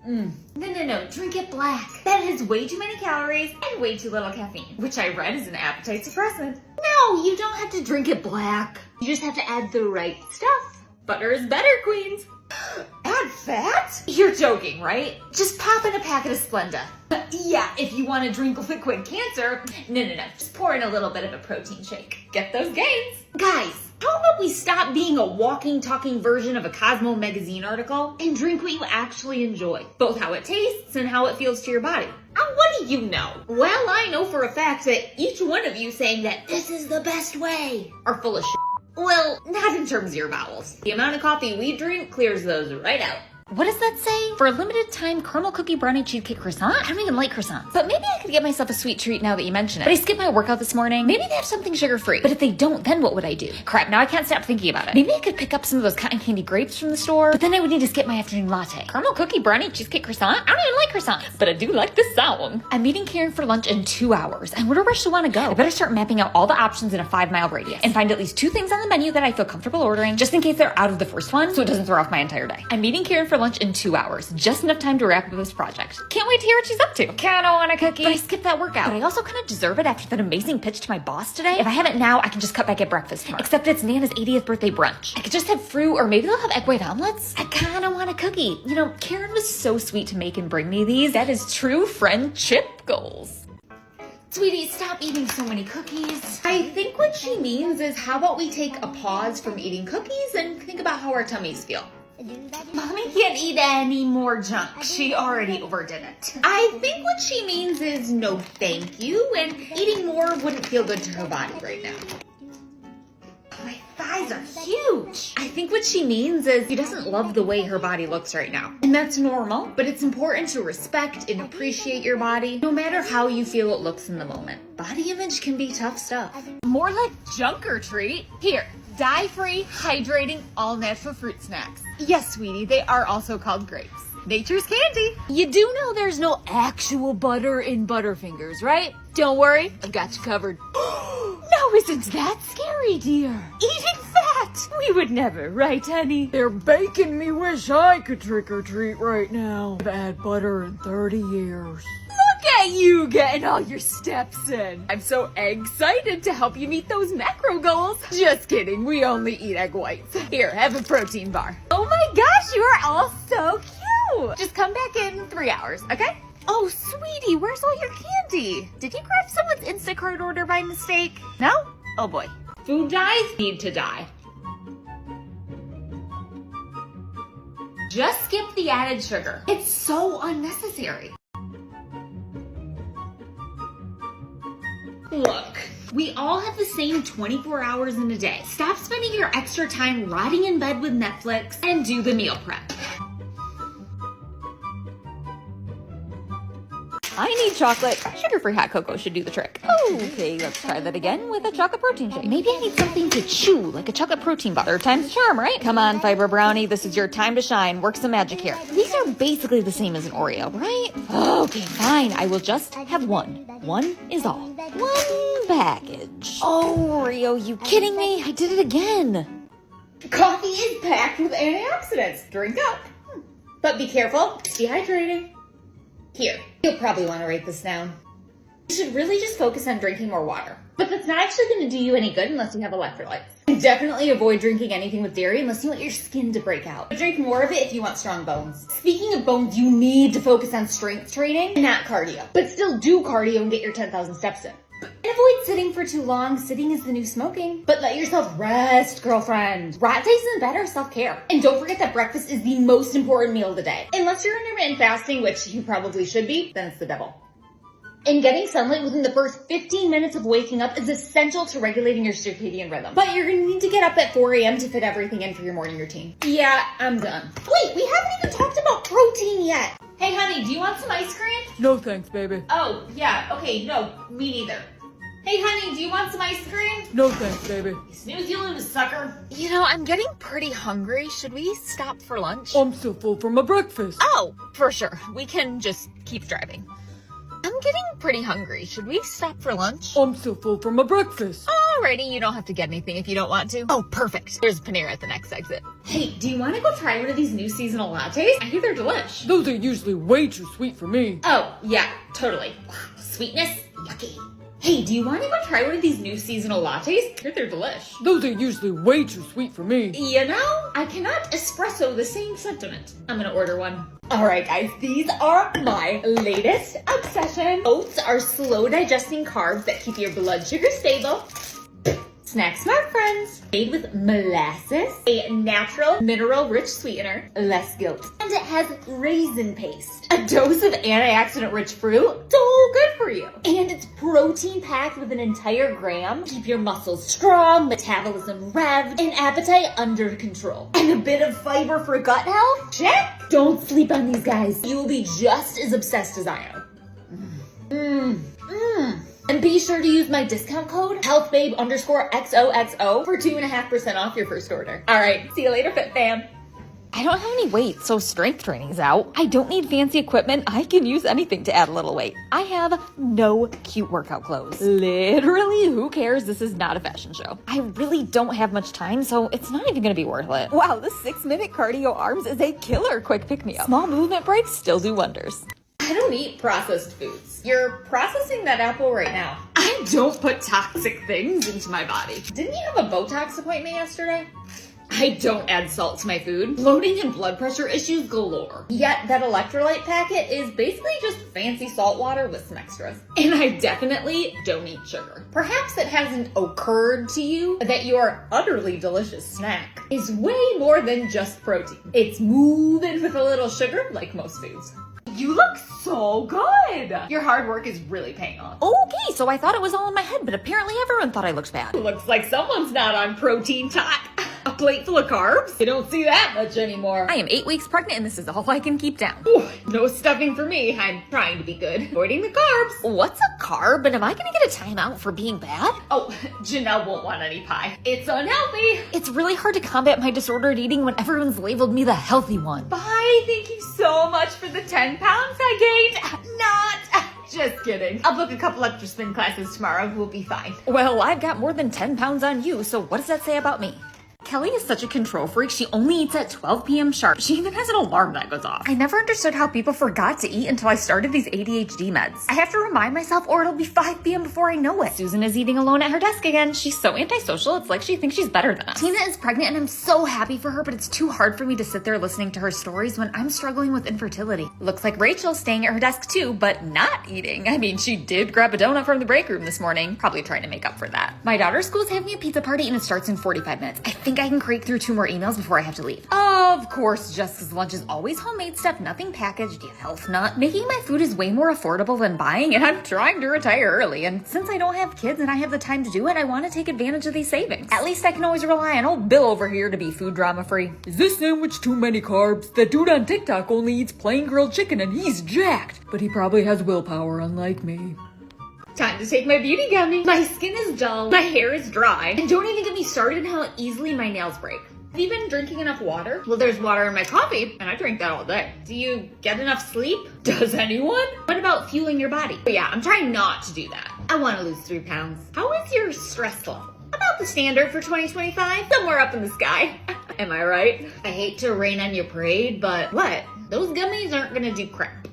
No, drink it black. That has way too many calories and way too little caffeine, which I read is an appetite suppressant. No, you don't have to drink it black. You just have to add the right stuff. Butter is better, queens. Add fat? You're joking, right? Just pop in a packet of Splenda. Yeah, if you want to drink liquid cancer. No. Just pour in a little bit of a protein shake. Get those gains. Guys, how about we stop being a walking, talking version of a Cosmo magazine article and drink what you actually enjoy, both how it tastes and how it feels to your body. And what do you know? Well, I know for a fact that each one of you saying that this is the best way are full of shit. Well, not in terms of your bowels. The amount of coffee we drink clears those right out. What does that say? For a limited time, caramel cookie brownie cheesecake croissant? I don't even like croissants. But maybe I could get myself a sweet treat now that you mention it. But I skipped my workout this morning. Maybe they have something sugar-free. But if they don't, then what would I do? Crap, now I can't stop thinking about it. Maybe I could pick up some of those cotton candy grapes from the store, but then I would need to skip my afternoon latte. Caramel cookie brownie cheesecake croissant? I don't even like croissants, but I do like the sound. I'm meeting Karen for lunch in 2 hours. And what a rush to want to go. I better start mapping out all the options in a 5-mile radius and find at least 2 things on the menu that I feel comfortable ordering, just in case they're out of the first one, so it doesn't throw off my entire day. I'm meeting Karen for lunch in 2 hours. Just enough time to wrap up this project. Can't wait to hear what she's up to. Kinda want a cookie. But I skipped that workout. But I also kind of deserve it after that amazing pitch to my boss today. If I have it now, I can just cut back at breakfast tomorrow. Except it's Nana's 80th birthday brunch. I could just have fruit, or maybe they'll have egg white omelets. I kinda want a cookie. You know, Karen was so sweet to make and bring me these. That is true friendship goals. Sweetie, stop eating so many cookies. I think what she means is, how about we take a pause from eating cookies and think about how our tummies feel. Mommy can't eat any more junk. She already overdid it. I think what she means is no thank you, and eating more wouldn't feel good to her body right now. My thighs are huge. I think what she means is she doesn't love the way her body looks right now. And that's normal, but it's important to respect and appreciate your body, no matter how you feel it looks in the moment. Body image can be tough stuff. More like junk or treat. Here. Dye-free, hydrating, all-natural fruit snacks. Yes, sweetie, they are also called grapes. Nature's candy. You do know there's no actual butter in Butterfingers, right? Don't worry, I've got you covered. No, isn't that scary, dear? Eating fat! We would never, right, honey? They're making me wish I could trick or treat right now. I've had butter in 30 years. Look at you getting all your steps in. I'm so excited to help you meet those macro goals. Just kidding, we only eat egg whites. Here, have a protein bar. Oh my gosh, you are all so cute. Just come back in 3 hours, okay? Oh, sweetie, where's all your candy? Did you grab someone's Instacart order by mistake? No? Oh boy. Food dyes need to die. Just skip the added sugar. It's so unnecessary. Look, we all have the same 24 hours in a day. Stop spending your extra time rotting in bed with Netflix and do the meal prep. I need chocolate. Sugar-free hot cocoa should do the trick. Okay, let's try that again with a chocolate protein shake. Maybe I need something to chew, like a chocolate protein bar. 3rd time's a charm, right? Come on, Fiber Brownie, this is your time to shine. Work some magic here. These are basically the same as an Oreo, right? Okay, fine. I will just have one. One is all. One package. Oh, Oreo, you kidding me? I did it again. Coffee is packed with antioxidants. Drink up. But be careful, it's dehydrating. Here, you'll probably want to write this down. You should really just focus on drinking more water. But that's not actually going to do you any good unless you have electrolytes. And definitely avoid drinking anything with dairy unless you want your skin to break out. But drink more of it if you want strong bones. Speaking of bones, you need to focus on strength training, not cardio. But still do cardio and get your 10,000 steps in. And avoid sitting for too long. Sitting is the new smoking. But let yourself rest, girlfriend. Rat days in bed are self-care. And don't forget that breakfast is the most important meal of the day. Unless you're intermittent fasting, which you probably should be, then it's the devil. And getting sunlight within the first 15 minutes of waking up is essential to regulating your circadian rhythm. But you're gonna need to get up at 4 a.m. to fit everything in for your morning routine. Yeah, I'm done. Wait, we haven't even talked about protein yet. Hey honey, do you want some ice cream? No thanks, baby. Oh, yeah, okay, no, me neither. Hey honey, do you want some ice cream? No thanks, baby. You snooze, you lose, sucker. You know, I'm getting pretty hungry. Should we stop for lunch? I'm still full from my breakfast. Oh, for sure. We can just keep driving. I'm getting pretty hungry. Should we stop for lunch? I'm still full from my breakfast. Alrighty, you don't have to get anything if you don't want to. Oh, perfect. There's a Panera at the next exit. Hey, do you want to go try one of these new seasonal lattes? I hear they're delish. Those are usually way too sweet for me. Oh, yeah, totally. Sweetness? Yucky. Hey, do you want to go try one of these new seasonal lattes? I hear they're delish. Those are usually way too sweet for me. You know, I cannot espresso the same sentiment. I'm gonna order one. Alright guys, these are my latest obsession. Oats are slow digesting carbs that keep your blood sugar stable. Snack smart friends. Made with molasses, a natural mineral-rich sweetener, less guilt. And it has raisin paste, a dose of antioxidant-rich fruit, so good for you. And it's protein-packed with an entire gram. Keep your muscles strong, metabolism revved, and appetite under control. And a bit of fiber for gut health? Check! Don't sleep on these guys. You will be just as obsessed as I am. And be sure to use my discount code healthbabe_XOXO for 2.5% off your first order. All right, see you later, Fit Fam. I don't have any weight, so strength training's out. I don't need fancy equipment. I can use anything to add a little weight. I have no cute workout clothes. Literally, who cares? This is not a fashion show. I really don't have much time, so it's not even gonna be worth it. Wow, the 6-minute cardio arms is a killer quick pick-me-up. Small movement breaks still do wonders. I don't eat processed foods. You're processing that apple right now. I don't put toxic things into my body. Didn't you have a Botox appointment yesterday? I don't add salt to my food. Bloating and blood pressure issues galore. Yet that electrolyte packet is basically just fancy salt water with some extras. And I definitely don't eat sugar. Perhaps it hasn't occurred to you that your utterly delicious snack is way more than just protein. It's moving with a little sugar like most foods. You look so good. Your hard work is really paying off. Okay, so I thought it was all in my head, but apparently everyone thought I looked bad. Looks like someone's not on protein talk. A plate full of carbs? You don't see that much anymore. I am 8 weeks pregnant and this is all I can keep down. Ooh, no stuffing for me. I'm trying to be good. Avoiding the carbs. What's a carb and am I gonna get a timeout for being bad? Oh, Janelle won't want any pie. It's unhealthy. It's really hard to combat my disordered eating when everyone's labeled me the healthy one. Bye, thank you so much for the 10 pounds I gained. Not. Just kidding. I'll book a couple extra spin classes tomorrow. We'll be fine. Well, I've got more than 10 pounds on you, so what does that say about me? Kelly is such a control freak. She only eats at 12 p.m. sharp. She even has an alarm that goes off. I never understood how people forgot to eat until I started these ADHD meds. I have to remind myself or it'll be 5 p.m. before I know it. Susan is eating alone at her desk again. She's so antisocial. It's like she thinks she's better than us. Tina is pregnant and I'm so happy for her, but it's too hard for me to sit there listening to her stories when I'm struggling with infertility. Looks like Rachel's staying at her desk too, but not eating. I mean, she did grab a donut from the break room this morning, probably trying to make up for that. My daughter's school's having a pizza party and it starts in 45 minutes. I think I can crate through 2 more emails before I have to leave. Of course, Jessica's lunch is always homemade stuff, nothing packaged, you health nut. Making my food is way more affordable than buying, and I'm trying to retire early. And since I don't have kids and I have the time to do it, I want to take advantage of these savings. At least I can always rely on old Bill over here to be food drama free. Is this sandwich too many carbs? That dude on TikTok only eats plain grilled chicken and he's jacked. But he probably has willpower, unlike me. Time to take my beauty gummy. My skin is dull, my hair is dry, and don't even get me started on how easily my nails break. Have you been drinking enough water? Well, there's water in my coffee, and I drink that all day. Do you get enough sleep? Does anyone? What about fueling your body? But yeah, I'm trying not to do that. I want to lose 3 pounds. How is your stress level? About the standard for 2025, somewhere up in the sky. Am I right? I hate to rain on your parade, but what? Those gummies aren't gonna do crap.